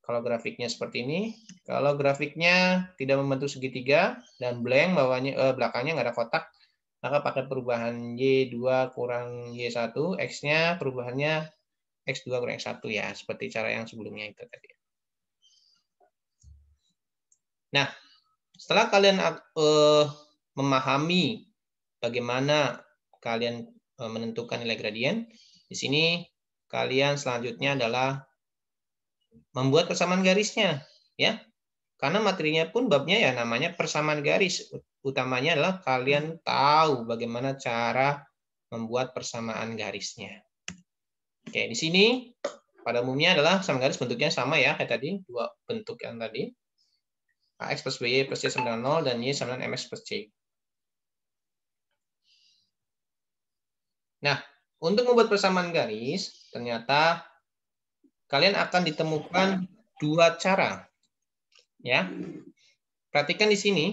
S1: Kalau grafiknya seperti ini, kalau grafiknya tidak membentuk segitiga dan blank belakangnya nggak ada kotak, maka pakai perubahan Y2 kurang Y1, X-nya perubahannya X2 kurang X1 ya, seperti cara yang sebelumnya itu tadi. Nah, setelah kalian memahami bagaimana kalian menentukan nilai gradien, di sini kalian selanjutnya adalah membuat persamaan garisnya, ya. Karena materinya pun babnya ya namanya persamaan garis. Utamanya adalah kalian tahu bagaimana cara membuat persamaan garisnya. Oke, di sini pada umumnya adalah persamaan garis bentuknya sama ya, kayak tadi, 2 bentuk yang tadi. AX plus BY plus C sama dengan 0 dan Y sama dengan MX plus C. Nah, untuk membuat persamaan garis, ternyata kalian akan ditemukan 2 cara. Ya, perhatikan di sini,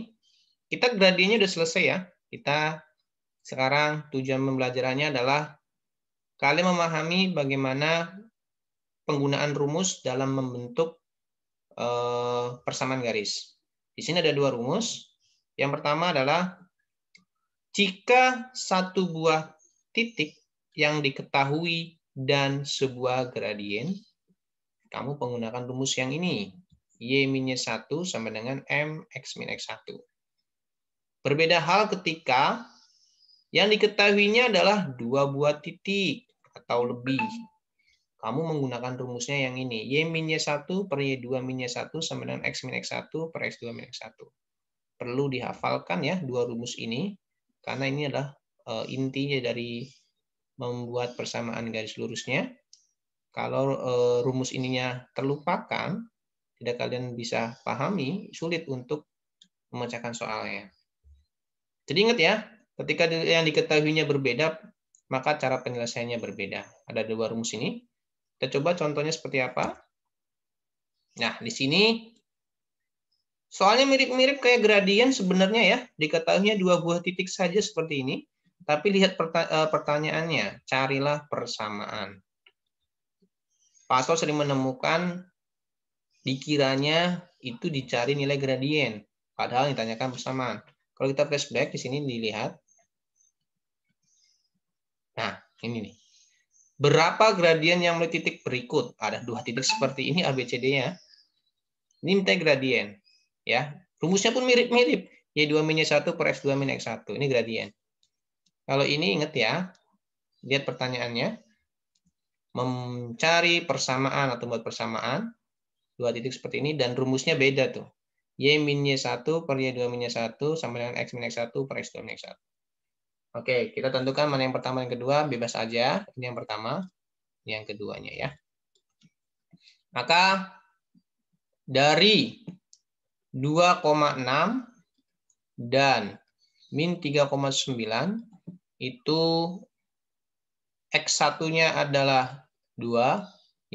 S1: kita gradiennya udah selesai ya. Kita sekarang tujuan pembelajarannya adalah kalian memahami bagaimana penggunaan rumus dalam membentuk persamaan garis. Di sini ada 2 rumus. Yang pertama adalah jika satu buah titik yang diketahui dan sebuah gradien, kamu menggunakan rumus yang ini. Y-1 sama dengan MX min X1. Berbeda hal ketika yang diketahuinya adalah 2 buah titik atau lebih. Kamu menggunakan rumusnya yang ini. Y min Y1 per Y2 min Y1 sama dengan X min X1 per X2 min X1. Perlu dihafalkan ya 2 rumus ini. Karena ini adalah intinya dari membuat persamaan garis lurusnya. Kalau rumus ininya terlupakan, tidak kalian bisa pahami, sulit untuk memecahkan soalnya. Jadi ingat ya, ketika yang diketahuinya berbeda, maka cara penyelesaiannya berbeda. Ada 2 rumus ini. Kita coba contohnya seperti apa. Nah, di sini soalnya mirip-mirip kayak gradien sebenarnya ya. Diketahuinya 2 buah titik saja seperti ini. Tapi lihat pertanyaannya, carilah persamaan. Pak Asto sering menemukan dikiranya itu dicari nilai gradien, padahal ditanyakan persamaan. Kalau kita flashback di sini dilihat. Nah, ini nih. Berapa gradien yang mulai titik berikut? Ada 2 titik seperti ini ABCD-nya. Ini minta gradien, ya. Rumusnya pun mirip-mirip. Y2 min Y1 per X2 min X1. Ini gradien. Kalau ini ingat ya. Lihat pertanyaannya. Mencari persamaan atau membuat persamaan. 2 titik seperti ini dan rumusnya beda tuh. Y min Y1 per Y2 min Y1 sama dengan X min X1 per X2 min X1. Oke, kita tentukan mana yang pertama dan kedua, bebas aja. Ini yang pertama, ini yang keduanya ya. Maka dari 2,6 dan min 3,9 itu X1-nya adalah 2,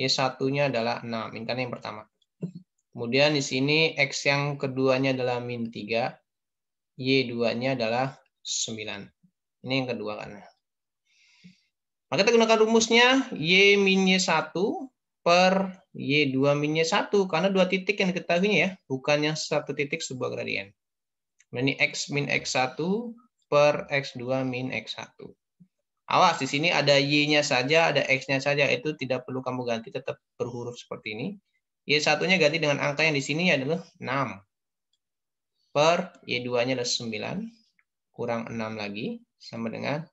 S1: Y1-nya adalah 6. Ini kan yang pertama. Kemudian di sini X yang keduanya adalah min 3, Y2-nya adalah 9. Ini yang kedua kan. Maka kita gunakan rumusnya Y min Y1 per Y2 min Y1. Karena 2 titik yang diketahuinya ya. Bukan yang 1 titik sebuah gradien. Nah, ini X min X1 per X2 min X1. Awas, di sini ada Y-nya saja, ada X-nya saja. Itu tidak perlu kamu ganti, tetap berhuruf seperti ini. Y1-nya ganti dengan angka yang di sini adalah 6. Per Y2-nya adalah 9. Kurang 6 lagi. Sama dengan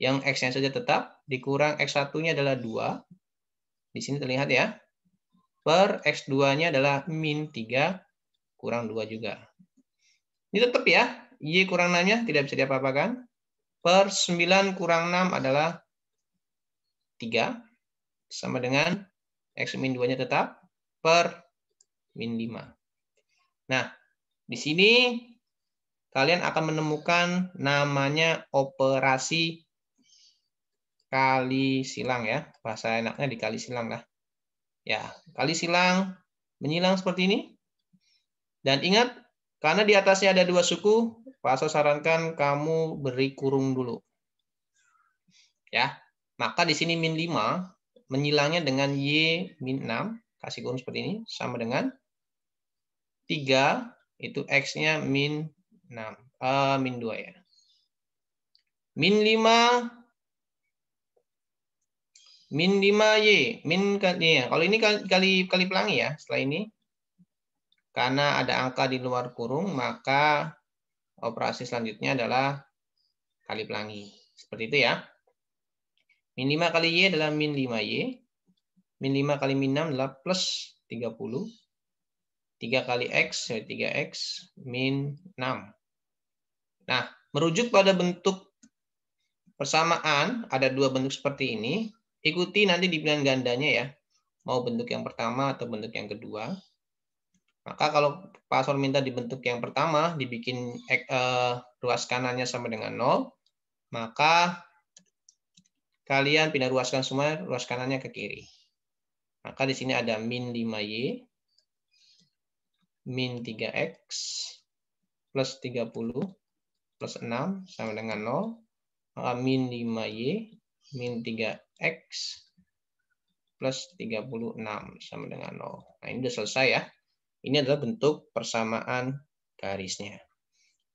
S1: yang X-nya saja tetap. Dikurang X1-nya adalah 2. Di sini terlihat ya. Per X2-nya adalah min 3. Kurang 2 juga. Ini tetap ya. Y kurang 6-nya tidak bisa diapa-apakan. Per 9 kurang 6 adalah 3. Sama dengan X min 2-nya tetap. Per min 5. Nah, di sini kalian akan menemukan namanya operasi kali silang ya. Bahasa enaknya dikali silang lah. Ya, kali silang, menyilang seperti ini. Dan ingat, karena di atasnya ada 2 suku, Pak Aso sarankan kamu beri kurung dulu. Ya, maka di sini min 5, menyilangnya dengan Y min 6, kasih kurung seperti ini, sama dengan 3, itu X-nya min 6, min 2 ya. Min 5, min 5Y, min ya. Kalau ini kali pelangi ya, setelah ini. Karena ada angka di luar kurung, maka operasi selanjutnya adalah kali pelangi. Seperti itu ya. Min 5 kali Y adalah min 5Y. Min 5 kali min 6 adalah plus 30. 3 kali X, 3X, min 6. Nah, merujuk pada bentuk persamaan, ada 2 bentuk seperti ini. Ikuti nanti di pilihan gandanya ya. Mau bentuk yang pertama atau bentuk yang kedua. Maka kalau Pak minta di bentuk yang pertama, dibikin ruas kanannya sama dengan 0, maka kalian pindah ruaskan semua ruas kanannya ke kiri. Maka di sini ada min 5Y, min 3X, plus 30, plus 6, sama dengan 0. Maka min 5Y, min 3X, plus 36, sama dengan 0. Nah, ini sudah selesai ya. Ini adalah bentuk persamaan garisnya.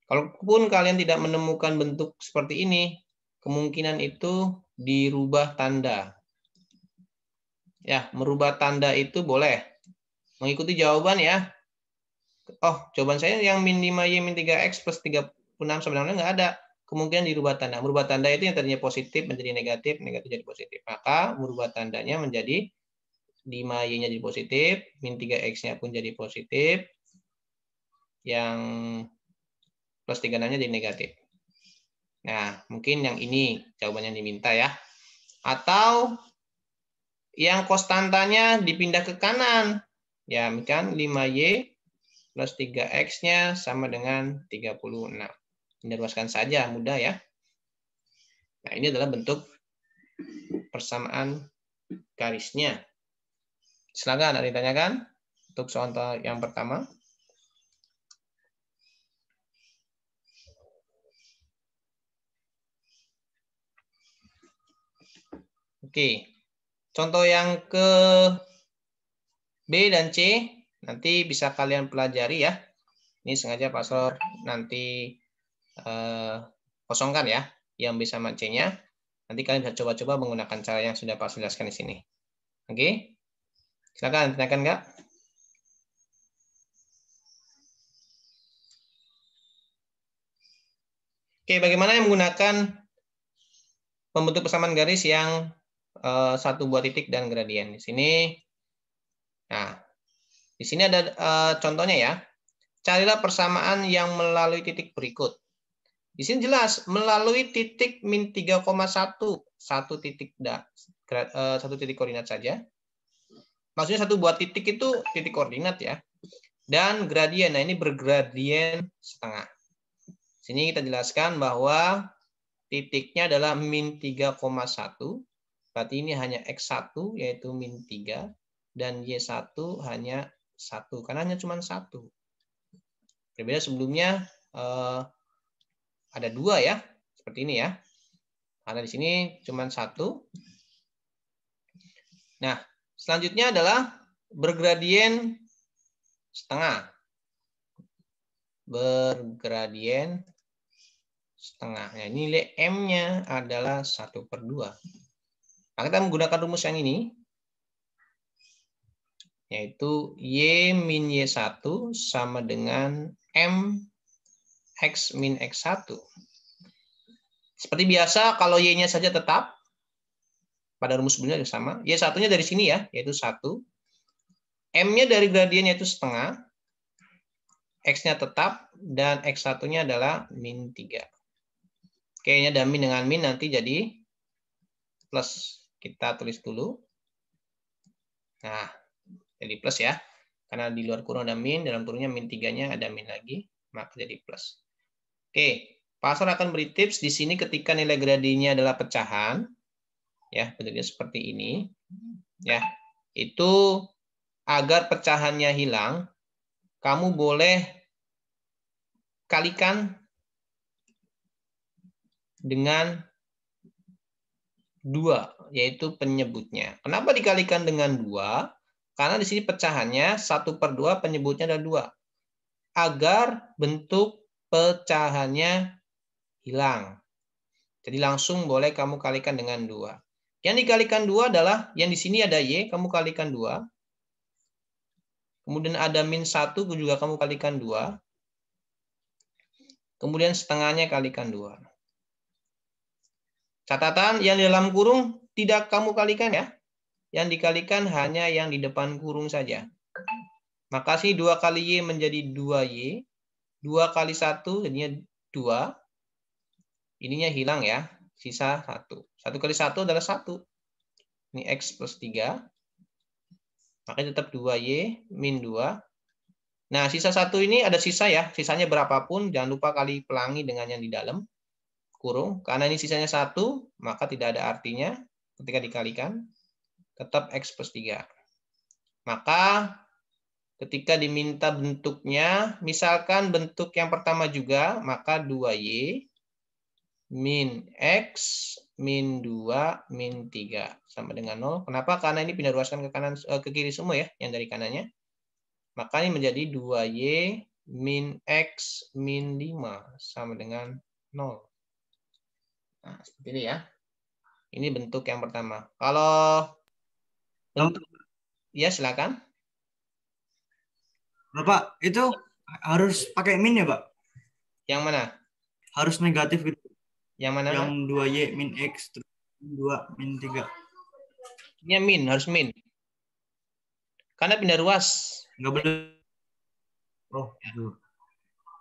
S1: Kalaupun kalian tidak menemukan bentuk seperti ini, kemungkinan itu dirubah tanda. Ya, merubah tanda itu boleh. Mengikuti jawaban ya. Oh, jawaban saya yang min 5Y min 3X plus 36 sama dengan nggak ada. Kemungkinan dirubah tanda. Merubah tanda itu yang tadinya positif menjadi negatif, negatif jadi positif. Maka merubah tandanya menjadi 5Y-nya jadi positif, min 3X-nya pun jadi positif, yang plus 36-nya jadi negatif. Nah, mungkin yang ini jawabannya diminta ya. Atau yang konstantanya dipindah ke kanan. Ya, kan 5Y plus 3X-nya sama dengan 36. Ini ruaskan saja, mudah ya. Nah, ini adalah bentuk persamaan garisnya. Silakan, ada yang ditanyakan untuk contoh yang pertama. Oke. Contoh yang ke B dan C nanti bisa kalian pelajari ya. Ini sengaja Pak Sor nanti kosongkan ya, yang B sama C-nya. Nanti kalian bisa coba-coba menggunakan cara yang sudah Pak Sor jelaskan di sini. Oke. Silakan tanyakan enggak? Oke, bagaimana yang menggunakan pembentuk persamaan garis yang satu buah titik dan gradien. Di sini, nah, di sini ada contohnya ya. Carilah persamaan yang melalui titik berikut. Di sini jelas melalui titik min 3,1, satu titik koordinat saja. Maksudnya satu buah titik itu titik koordinat ya. Dan gradien, nah ini bergradien setengah. Sini kita jelaskan bahwa titiknya adalah min 3,1. Berarti ini hanya X1 yaitu min 3 dan Y1 hanya 1 karena hanya cuma 1. Berbeda sebelumnya ada 2 ya, seperti ini ya. Karena di sini cuma 1. Nah, selanjutnya adalah bergradien setengah. Bergradien setengah. Nah, nilai M-nya adalah 1/2. Nah, kita menggunakan rumus yang ini, yaitu Y min Y1 sama dengan M X min X1. Seperti biasa, kalau Y-nya saja tetap, pada rumus sebelumnya sama. Y1-nya dari sini ya, yaitu 1. M-nya dari gradiennya itu setengah. X-nya tetap, dan X1-nya adalah min 3. Oke, ada min dengan min, nanti jadi plus. Kita tulis dulu. Nah, jadi plus ya. Karena di luar kurung ada min, dalam kurungnya min 3-nya ada min lagi, maka jadi plus. Oke, Pastor akan beri tips di sini ketika nilai gradiennya adalah pecahan, ya bentuknya seperti ini, ya itu agar pecahannya hilang, kamu boleh kalikan dengan 2, yaitu penyebutnya. Kenapa dikalikan dengan 2? Karena di sini pecahannya 1/2, penyebutnya adalah 2. Agar bentuk pecahannya hilang. Jadi langsung boleh kamu kalikan dengan 2. Yang dikalikan 2 adalah, yang di sini ada Y, kamu kalikan 2. Kemudian ada -1, juga kamu kalikan 2. Kemudian setengahnya kalikan 2. Catatan, yang di dalam kurung tidak kamu kalikan ya. Yang dikalikan hanya yang di depan kurung saja. Maka sini 2 kali Y menjadi 2Y. 2 kali 1 jadinya 2. Ininya hilang ya. Sisa 1. 1 kali 1 adalah 1. Ini X plus 3. Makanya tetap 2Y min 2. Nah, sisa 1 ini ada sisa ya. Sisanya berapapun. Jangan lupa kali pelangi dengan yang di dalam kurung. Karena ini sisanya 1, maka tidak ada artinya ketika dikalikan. Tetap X plus 3. Maka ketika diminta bentuknya, misalkan bentuk yang pertama juga, maka 2Y min X min 2 min 3 sama dengan 0. Kenapa? Karena ini pindah ruaskan ke kiri semua ya, yang dari kanannya. Maka ini menjadi 2Y min X min 5 sama dengan 0. Nah, seperti ini ya. Ini bentuk yang pertama. Kalau bentuk, ya silakan.
S2: Bapak, itu harus pakai min ya, Pak?
S1: Yang mana?
S2: Harus negatif gitu.
S1: Yang mana?
S2: Yang 2Y min X, 2 min 3.
S1: Ini min, harus min. Karena pindah ruas.
S2: Nggak boleh. Oh, gitu.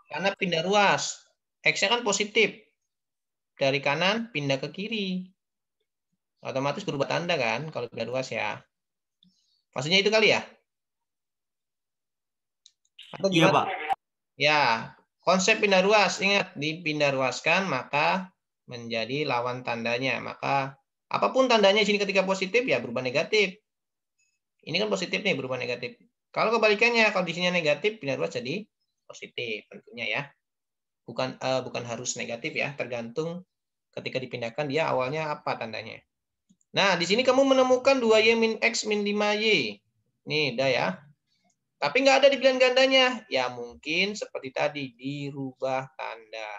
S1: Karena pindah ruas. X-nya kan positif. Dari kanan pindah ke kiri. Otomatis berubah tanda kan kalau pindah ruas ya. Maksudnya itu kali ya? Atau
S2: Iya,
S1: gimana?
S2: Pak.
S1: Ya, konsep pindah ruas. Ingat, dipindah ruaskan maka menjadi lawan tandanya. Maka apapun tandanya di sini ketika positif ya berubah negatif. Ini kan positif nih, berubah negatif. Kalau kebalikannya, kalau di sini negatif, pindah ruas jadi positif tentunya ya. Bukan harus negatif ya, tergantung ketika dipindahkan dia awalnya apa tandanya. Nah, di sini kamu menemukan 2Y min X min 5Y. Nih, udah ya. Tapi nggak ada di pilihan gandanya. Ya mungkin seperti tadi, dirubah tanda.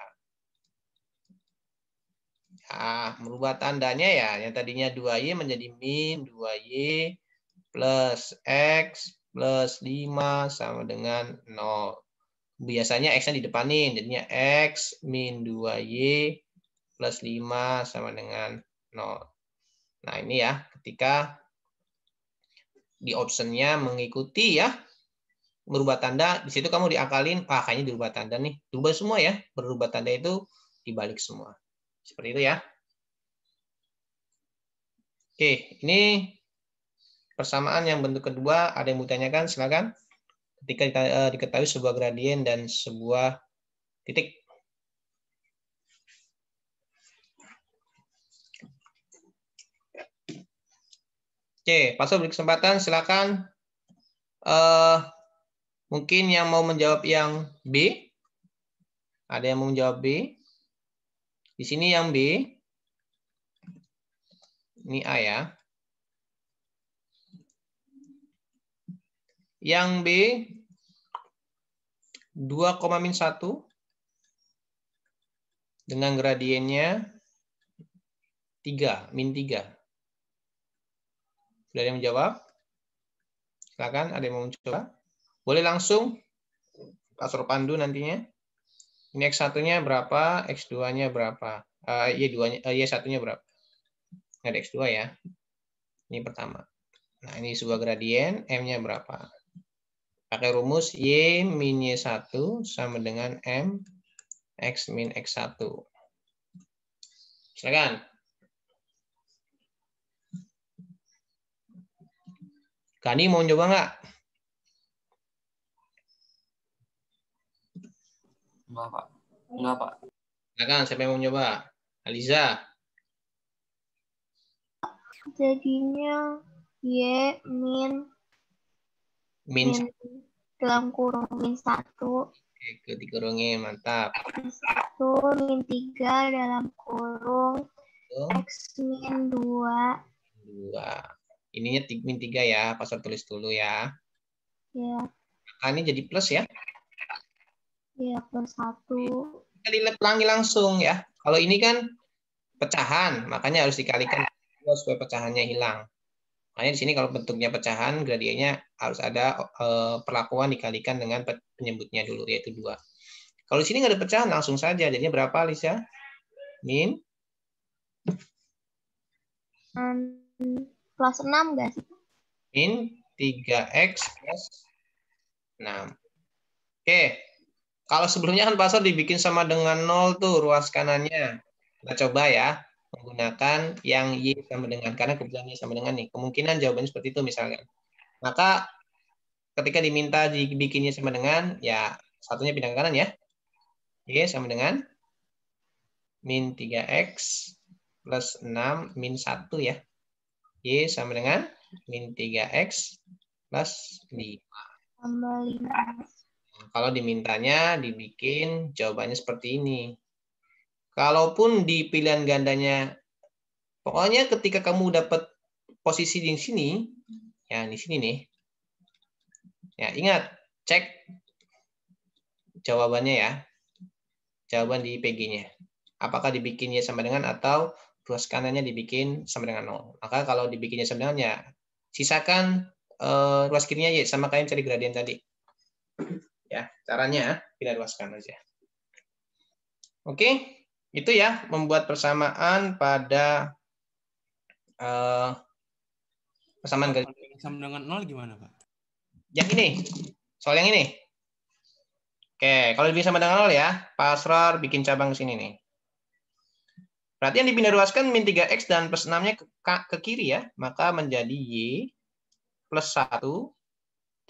S1: Nah, merubah tandanya ya, yang tadinya 2Y menjadi min 2Y plus X plus 5 sama dengan 0. Biasanya X-nya didepanin, jadinya X min 2Y plus 5 sama dengan 0. Nah, ini ya, ketika di optionnya mengikuti ya, merubah tanda, di situ kamu diakalin, kayaknya dirubah tanda nih. Dirubah semua ya, berubah tanda itu dibalik semua. Seperti itu ya. Oke, ini persamaan yang bentuk kedua, ada yang mau ditanyakan, silakan. Ketika diketahui sebuah gradien dan sebuah titik. Oke, Pastor beri kesempatan, silakan. Mungkin yang mau menjawab yang B. Ada yang mau menjawab B. Di sini yang B. Ini A ya. Yang B 2,-1 dengan gradiennya 3, min 3. Sudah ada yang menjawab? Silakan, ada yang mau mencoba? Boleh langsung Pastor pandu nantinya. Ini X1-nya berapa, X2-nya berapa? Y1-nya berapa? Ada X2 ya. Ini pertama. Nah, ini sebuah gradien, M-nya berapa? Pakai rumus Y min Y1 sama dengan M X min X1. Silakan. Kani mau coba nggak?
S5: Enggak, Pak. Enggak, Pak.
S1: Silakan, siapa yang mau mencoba? Aliza.
S6: Jadinya Y min
S1: Min
S6: dalam kurung min 1
S1: ke dikurungin, mantap.
S6: min 1 min 3 dalam kurung X min 2
S1: 2. Ininya min 3 ya, pasal tulis dulu ya.
S6: ya
S1: Maka ini jadi plus ya.
S6: plus 1
S1: Kita dipelangi langsung ya. Kalau ini kan pecahan, makanya harus dikalikan supaya pecahannya hilang. Makanya di sini kalau bentuknya pecahan, gradiennya harus ada perlakuan dikalikan dengan penyebutnya dulu, yaitu 2. Kalau di sini nggak ada pecahan, langsung saja. Jadinya berapa, Lisa? Min?
S6: plus 6 nggak sih?
S1: Min 3X plus 6. Oke. Kalau sebelumnya kan pasal dibikin sama dengan 0 tuh ruas kanannya. Kita coba ya. Menggunakan yang Y sama dengan. Karena kebetulan Y sama dengan nih. Kemungkinan jawabannya seperti itu misalkan. Maka ketika diminta dibikinnya sama dengan, ya satunya pindah ke kanan ya. Y sama dengan min 3X plus 6 min 1 ya. Y sama dengan min 3X plus 5.
S6: Tambah 5.
S1: Kalau dimintanya dibikin jawabannya seperti ini. Kalaupun di pilihan gandanya, pokoknya ketika kamu dapat posisi di sini, ya di sini nih. Ya ingat, cek jawabannya ya. Jawaban di PG-nya. Apakah dibikinnya sama dengan atau ruas kanannya dibikin sama dengan 0. Maka kalau dibikinnya sama dengan ya, sisakan ruas kirinya ya, sama kayak cari gradien tadi. Ya, caranya pindah ruaskan aja. Oke, itu ya membuat persamaan pada persamaan garis.
S5: Sama dengan 0 gimana, Pak?
S1: Yang ini, soal yang ini. Oke, kalau dibikin sama dengan 0 ya, Pak Asrar bikin cabang ke sini nih. Berarti yang dipindah ruaskan min 3X dan plus 6-nya ke kiri ya, maka menjadi Y plus 1.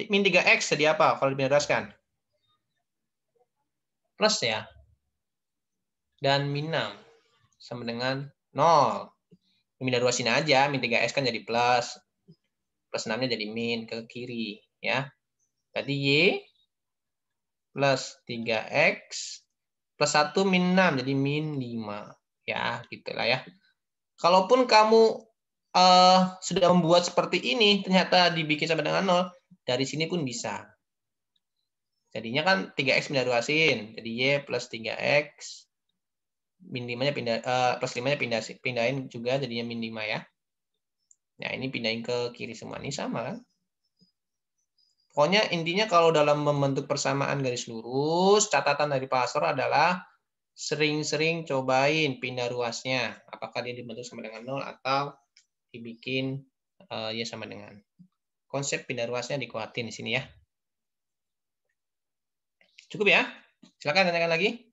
S1: Min 3X jadi apa kalau dipindah ruaskan? Plus ya. Dan min 6 sama dengan 0. Pindah ruasin aja, min 3X kan jadi plus. Plus 6-nya jadi min ke kiri ya. Berarti Y plus 3X plus 1 min 6 jadi min 5. Ya, gitulah ya. Kalaupun kamu sudah membuat seperti ini, ternyata dibikin sama dengan 0, dari sini pun bisa. Jadinya kan 3X pindah ruasin, jadi Y plus 3X, min 5-nya pindah, plus 5-nya pindahin juga, jadinya min 5 ya. Nah, ini pindahin ke kiri semua. Ini sama kan? Pokoknya intinya kalau dalam membentuk persamaan garis lurus, catatan dari Pak Asror adalah sering-sering cobain pindah ruasnya. Apakah dia dibentuk sama dengan 0 atau dibikin ya sama dengan. Konsep pindah ruasnya dikuatin di sini ya. Cukup ya? Silakan tanyakan lagi.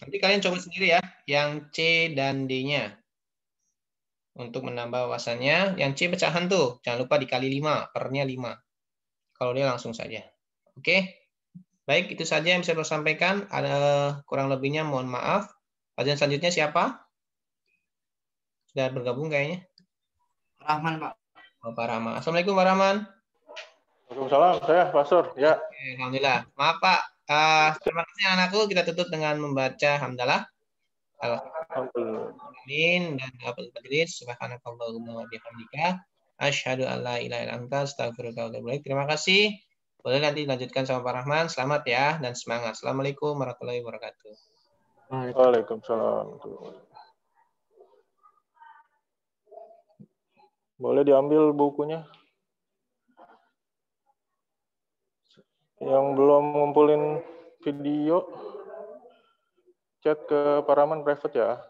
S1: Nanti kalian coba sendiri ya, yang C dan D-nya. Untuk menambah wawasannya, yang C pecahan tuh, jangan lupa dikali 5, pernya 5. Kalau dia langsung saja. Oke? Baik, itu saja yang bisa saya sampaikan. Ada kurang lebihnya, mohon maaf. Kajian selanjutnya siapa? Sudah bergabung kayaknya.
S2: Rahman, Pak.
S1: Oh, Pak Rahman. Assalamualaikum Pak Rahman.
S7: Waalaikumsalam, saya Pastor. Ya.
S1: Oke, alhamdulillah. Maaf Pak, terima kasih anakku. Kita tutup dengan membaca hamdalah.
S7: Alhamdulillah.
S1: Amin dan dapat majlis. Subhanakallahumma wa bihamdika asyhadu an la ilaha illa anta astaghfiruka wa atubu ilaik. Terima kasih. Boleh nanti lanjutkan sama Pak Rahman. Selamat ya dan semangat. Assalamualaikum warahmatullahi wabarakatuh.
S7: Waalaikumsalam. Boleh diambil bukunya? Yang belum ngumpulin video, chat ke Pak Rahman private ya.